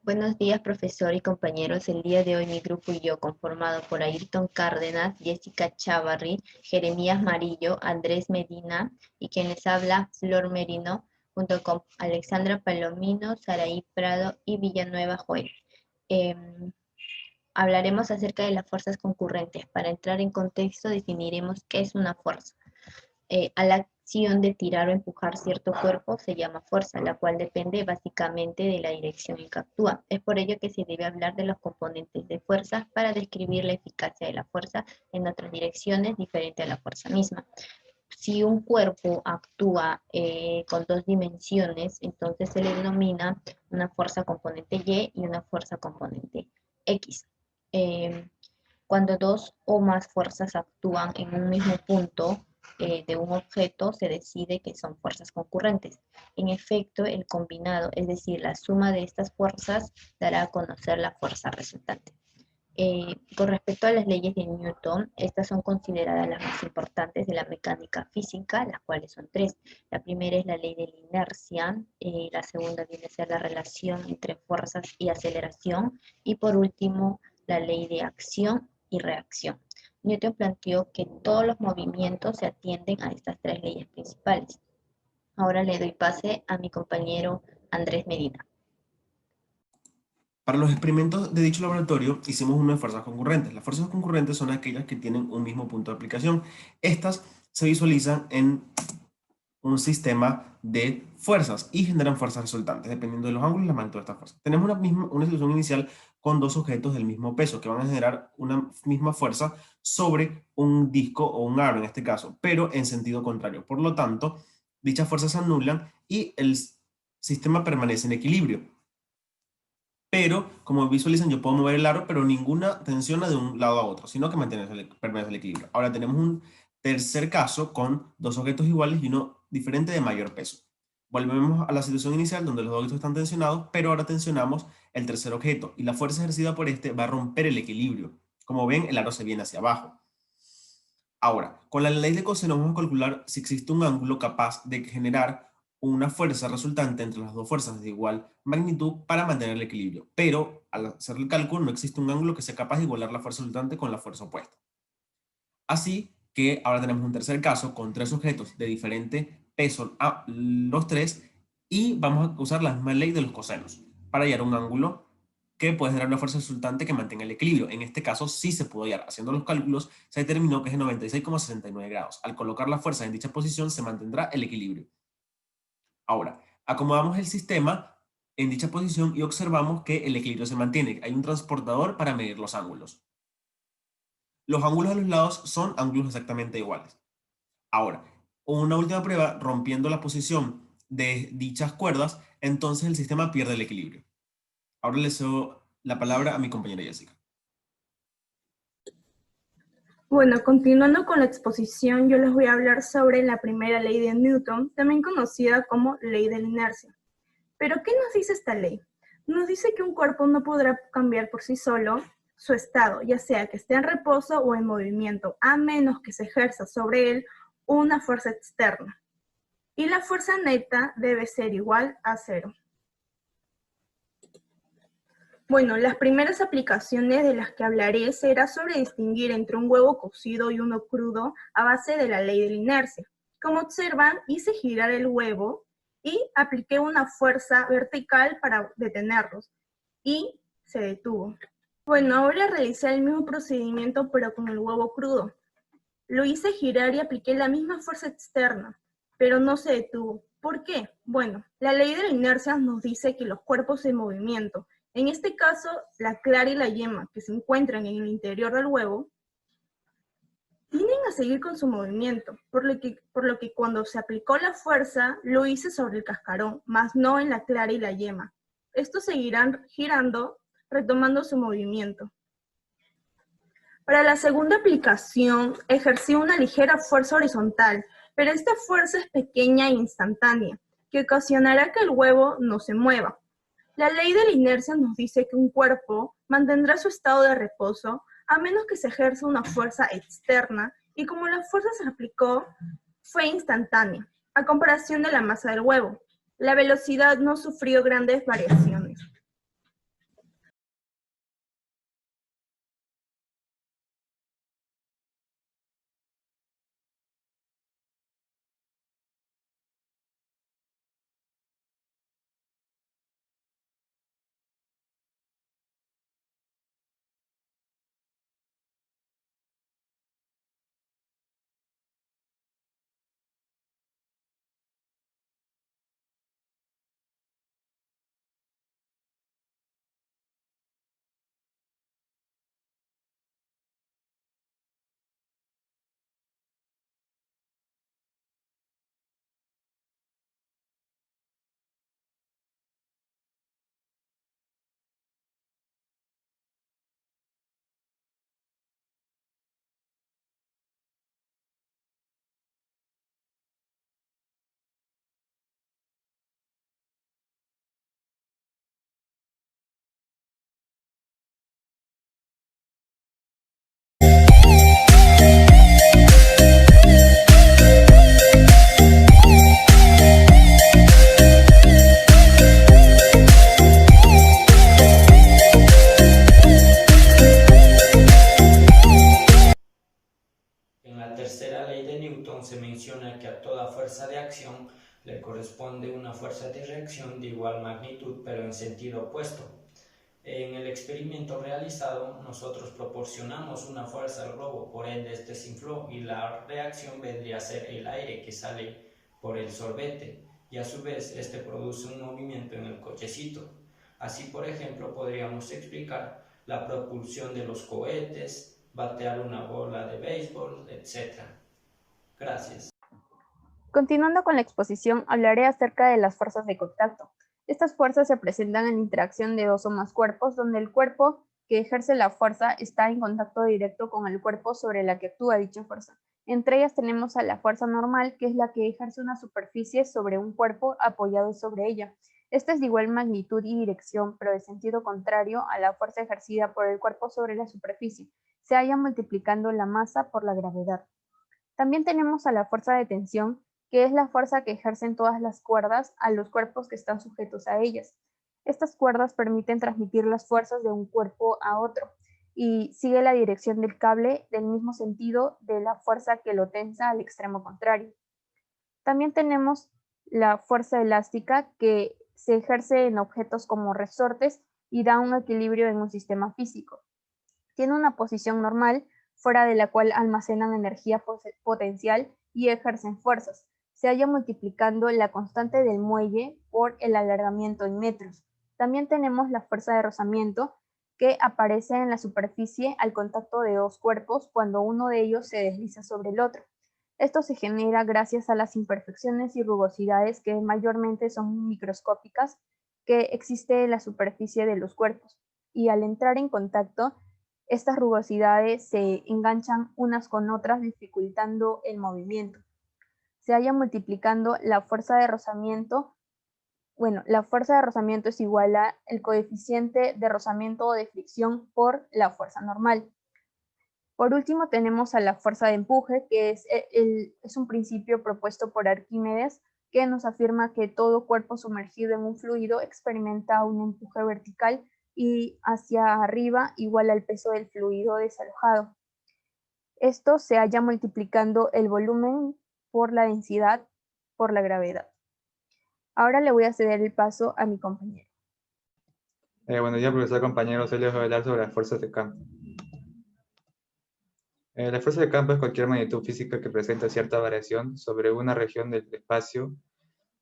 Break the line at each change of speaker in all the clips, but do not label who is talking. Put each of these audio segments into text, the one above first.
Buenos días, profesor y compañeros. El día de hoy mi grupo y yo, conformado por Ayrton Cárdenas, Jessica Chávarri, Jeremías Marillo, Andrés Medina y quien les habla, Flor Merino, junto con Alexandra Palomino, Saraí Prado y Villanueva Joel. Hablaremos acerca de las fuerzas concurrentes. Para entrar en contexto, definiremos qué es una fuerza. A la acción de tirar o empujar cierto cuerpo se llama fuerza, la cual depende básicamente de la dirección en que actúa. Es por ello que se debe hablar de los componentes de fuerza para describir la eficacia de la fuerza en otras direcciones diferente a la fuerza misma. Si un cuerpo actúa con dos dimensiones, entonces se le denomina una fuerza componente Y y una fuerza componente X. Eh, Cuando dos o más fuerzas actúan en un mismo punto de un objeto, se decide que son fuerzas concurrentes. En efecto, el combinado, es decir, la suma de estas fuerzas, dará a conocer la fuerza resultante. Con respecto a las leyes de Newton, estas son consideradas las más importantes de la mecánica física, las cuales son tres. La primera es la ley de la inercia, la segunda viene a ser la relación entre fuerzas y aceleración, y por último, la ley de acción y reacción. Newton planteó que todos los movimientos se atienden a estas tres leyes principales. Ahora le doy pase a mi compañero Andrés Medina.
Para los experimentos de dicho laboratorio hicimos unas fuerzas concurrentes. Las fuerzas concurrentes son aquellas que tienen un mismo punto de aplicación. Estas se visualizan en un sistema de fuerzas y generan fuerzas resultantes, dependiendo de los ángulos y la magnitud de estas fuerzas. Tenemos una situación inicial con dos objetos del mismo peso que van a generar una misma fuerza sobre un disco o un aro en este caso, pero en sentido contrario. Por lo tanto, dichas fuerzas se anulan y el sistema permanece en equilibrio. Pero, como visualizan, yo puedo mover el aro, pero ninguna tensiona de un lado a otro, sino que permanece el equilibrio. Ahora tenemos un tercer caso con dos objetos iguales y uno diferente de mayor peso. Volvemos a la situación inicial donde los dos objetos están tensionados, pero ahora tensionamos el tercer objeto y la fuerza ejercida por este va a romper el equilibrio. Como ven, el aro se viene hacia abajo. Ahora, con la ley de coseno vamos a calcular si existe un ángulo capaz de generar una fuerza resultante entre las dos fuerzas de igual magnitud para mantener el equilibrio. Pero al hacer el cálculo no existe un ángulo que sea capaz de igualar la fuerza resultante con la fuerza opuesta. Así que ahora tenemos un tercer caso con tres objetos de diferente peso a los tres y vamos a usar la misma ley de los cosenos para hallar un ángulo que puede generar una fuerza resultante que mantenga el equilibrio. En este caso sí se pudo hallar. Haciendo los cálculos se determinó que es de 96,69 grados. Al colocar la fuerza en dicha posición se mantendrá el equilibrio. Ahora, acomodamos el sistema en dicha posición y observamos que el equilibrio se mantiene. Hay un transportador para medir los ángulos. Los ángulos a los lados son ángulos exactamente iguales. Ahora, una última prueba, rompiendo la posición de dichas cuerdas, entonces el sistema pierde el equilibrio. Ahora le cedo la palabra a mi compañera Jessica.
Bueno, continuando con la exposición, yo les voy a hablar sobre la primera ley de Newton, también conocida como ley de la inercia. ¿Pero qué nos dice esta ley? Nos dice que un cuerpo no podrá cambiar por sí solo su estado, ya sea que esté en reposo o en movimiento, a menos que se ejerza sobre él una fuerza externa. Y la fuerza neta debe ser igual a cero. Bueno, las primeras aplicaciones de las que hablaré será sobre distinguir entre un huevo cocido y uno crudo a base de la ley de la inercia. Como observan, hice girar el huevo y apliqué una fuerza vertical para detenerlos y se detuvo. Bueno, ahora realicé el mismo procedimiento pero con el huevo crudo. Lo hice girar y apliqué la misma fuerza externa, pero no se detuvo. ¿Por qué? Bueno, la ley de la inercia nos dice que los cuerpos en movimiento, en este caso la clara y la yema que se encuentran en el interior del huevo, tienden a seguir con su movimiento, por lo que cuando se aplicó la fuerza lo hice sobre el cascarón, mas no en la clara y la yema. Estos seguirán girando, retomando su movimiento. Para la segunda aplicación, ejercí una ligera fuerza horizontal, pero esta fuerza es pequeña e instantánea, que ocasionará que el huevo no se mueva. La ley de la inercia nos dice que un cuerpo mantendrá su estado de reposo a menos que se ejerza una fuerza externa, y como la fuerza se aplicó, fue instantánea, a comparación de la masa del huevo. La velocidad no sufrió grandes variaciones.
que a toda fuerza de acción le corresponde una fuerza de reacción de igual magnitud, pero en sentido opuesto. En el experimento realizado, nosotros proporcionamos una fuerza al globo, por ende este se infló y la reacción vendría a ser el aire que sale por el sorbete, y a su vez este produce un movimiento en el cochecito. Así, por ejemplo, podríamos explicar la propulsión de los cohetes, batear una bola de béisbol, etc. Gracias.
Continuando con la exposición, hablaré acerca de las fuerzas de contacto. Estas fuerzas se presentan en la interacción de dos o más cuerpos, donde el cuerpo que ejerce la fuerza está en contacto directo con el cuerpo sobre la que actúa dicha fuerza. Entre ellas tenemos a la fuerza normal, que es la que ejerce una superficie sobre un cuerpo apoyado sobre ella. Esta es de igual magnitud y dirección, pero de sentido contrario a la fuerza ejercida por el cuerpo sobre la superficie. Se halla multiplicando la masa por la gravedad. También tenemos a la fuerza de tensión, que es la fuerza que ejercen todas las cuerdas a los cuerpos que están sujetos a ellas. Estas cuerdas permiten transmitir las fuerzas de un cuerpo a otro y sigue la dirección del cable del mismo sentido de la fuerza que lo tensa al extremo contrario. También tenemos la fuerza elástica, que se ejerce en objetos como resortes y da un equilibrio en un sistema físico. Tiene una posición normal, fuera de la cual almacenan energía potencial y ejercen fuerzas. Se halla multiplicando la constante del muelle por el alargamiento en metros. También tenemos la fuerza de rozamiento, que aparece en la superficie al contacto de dos cuerpos cuando uno de ellos se desliza sobre el otro. Esto se genera gracias a las imperfecciones y rugosidades que mayormente son microscópicas que existe en la superficie de los cuerpos, y al entrar en contacto, estas rugosidades se enganchan unas con otras, dificultando el movimiento. Se halla multiplicando la fuerza de rozamiento. La fuerza de rozamiento es igual a el coeficiente de rozamiento o de fricción por la fuerza normal. Por último, tenemos a la fuerza de empuje, que es un principio propuesto por Arquímedes, que nos afirma que todo cuerpo sumergido en un fluido experimenta un empuje vertical y hacia arriba igual al peso del fluido desalojado. Esto se halla multiplicando el volumen por la densidad por la gravedad. Ahora le voy a ceder el paso a mi compañero.
Buenos días, profesor compañero. Hoy les voy a hablar sobre las fuerzas de campo. La fuerza de campo es cualquier magnitud física que presenta cierta variación sobre una región del espacio.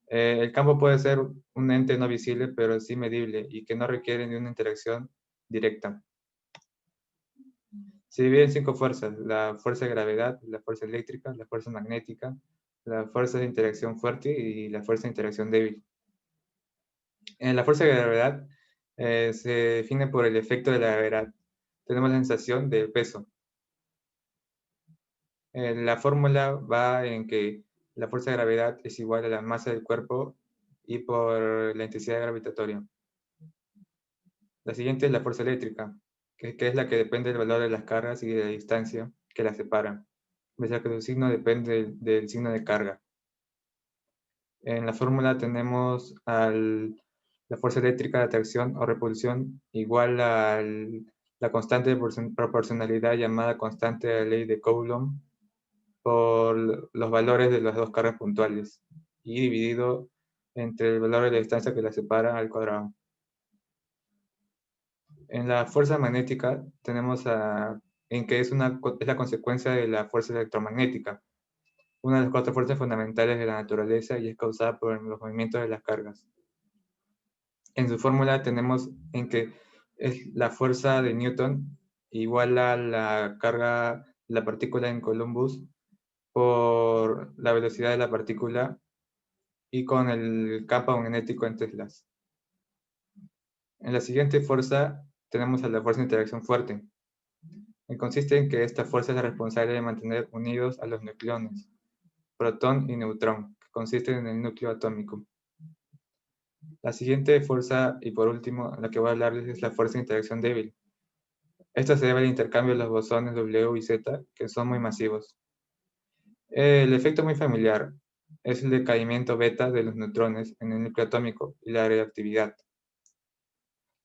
El campo puede ser un ente no visible, pero sí medible y que no requiere de una interacción directa. Se divide en 5 fuerzas: la fuerza de gravedad, la fuerza eléctrica, la fuerza magnética, la fuerza de interacción fuerte y la fuerza de interacción débil. En la fuerza de gravedad se define por el efecto de la gravedad. Tenemos la sensación del peso. La fórmula va en que la fuerza de gravedad es igual a la masa del cuerpo y por la intensidad gravitatoria. La siguiente es la fuerza eléctrica, que es la que depende del valor de las cargas y de la distancia que las separan, mientras que su signo depende del signo de carga. En la fórmula tenemos la fuerza eléctrica de atracción o repulsión igual a la constante de proporcionalidad llamada constante de la ley de Coulomb por los valores de las dos cargas puntuales y dividido entre el valor de la distancia que las separa al cuadrado. En la fuerza magnética tenemos en que es la consecuencia de la fuerza electromagnética, una de las 4 fuerzas fundamentales de la naturaleza, y es causada por los movimientos de las cargas. En su fórmula tenemos en que es la fuerza de Newton igual a la carga de la partícula en Columbus por la velocidad de la partícula y con el campo magnético en teslas. En la siguiente fuerza tenemos a la fuerza de interacción fuerte. Consiste en que esta fuerza es la responsable de mantener unidos a los nucleones, protón y neutrón, que consisten en el núcleo atómico. La siguiente fuerza, y por último, la que voy a hablarles, es la fuerza de interacción débil. Esta se debe al intercambio de los bosones W y Z, que son muy masivos. El efecto muy familiar es el decaimiento beta de los neutrones en el núcleo atómico y la reactividad.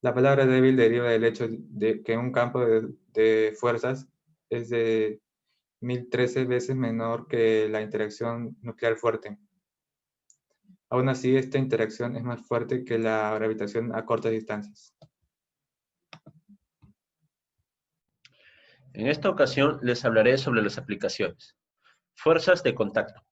La palabra débil deriva del hecho de que un campo de fuerzas es de 1013 veces menor que la interacción nuclear fuerte. Aún así, esta interacción es más fuerte que la gravitación a cortas distancias.
En esta ocasión les hablaré sobre las aplicaciones. Fuerzas de contacto.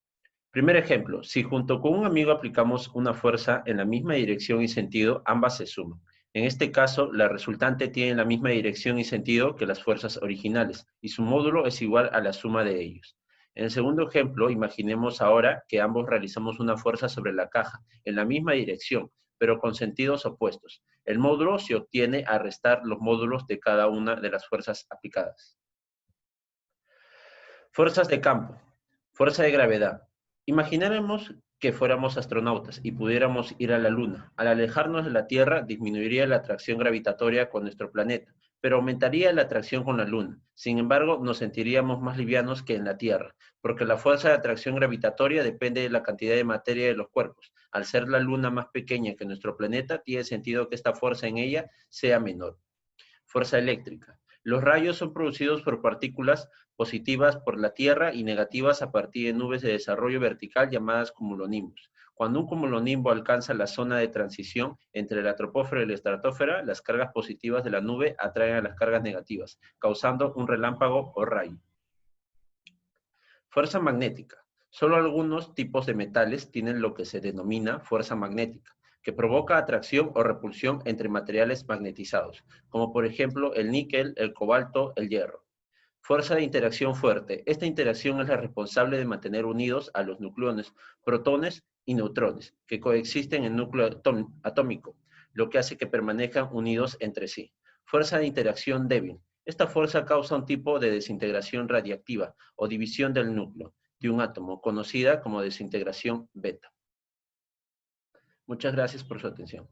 Primer ejemplo, si junto con un amigo aplicamos una fuerza en la misma dirección y sentido, ambas se suman. En este caso, la resultante tiene la misma dirección y sentido que las fuerzas originales, y su módulo es igual a la suma de ellos. En el segundo ejemplo, imaginemos ahora que ambos realizamos una fuerza sobre la caja, en la misma dirección, pero con sentidos opuestos. El módulo se obtiene al restar los módulos de cada una de las fuerzas aplicadas. Fuerzas de campo. Fuerza de gravedad. Imaginemos que fuéramos astronautas y pudiéramos ir a la Luna. Al alejarnos de la Tierra, disminuiría la atracción gravitatoria con nuestro planeta, pero aumentaría la atracción con la Luna. Sin embargo, nos sentiríamos más livianos que en la Tierra, porque la fuerza de atracción gravitatoria depende de la cantidad de materia de los cuerpos. Al ser la Luna más pequeña que nuestro planeta, tiene sentido que esta fuerza en ella sea menor. Fuerza eléctrica. Los rayos son producidos por partículas positivas por la Tierra y negativas a partir de nubes de desarrollo vertical llamadas cumulonimbos. Cuando un cumulonimbo alcanza la zona de transición entre la troposfera y la estratosfera, las cargas positivas de la nube atraen a las cargas negativas, causando un relámpago o rayo. Fuerza magnética. Solo algunos tipos de metales tienen lo que se denomina fuerza magnética, que provoca atracción o repulsión entre materiales magnetizados, como por ejemplo el níquel, el cobalto, el hierro. Fuerza de interacción fuerte. Esta interacción es la responsable de mantener unidos a los nucleones, protones y neutrones, que coexisten en el núcleo atómico, lo que hace que permanezcan unidos entre sí. Fuerza de interacción débil. Esta fuerza causa un tipo de desintegración radiactiva o división del núcleo de un átomo, conocida como desintegración beta. Muchas gracias por su atención.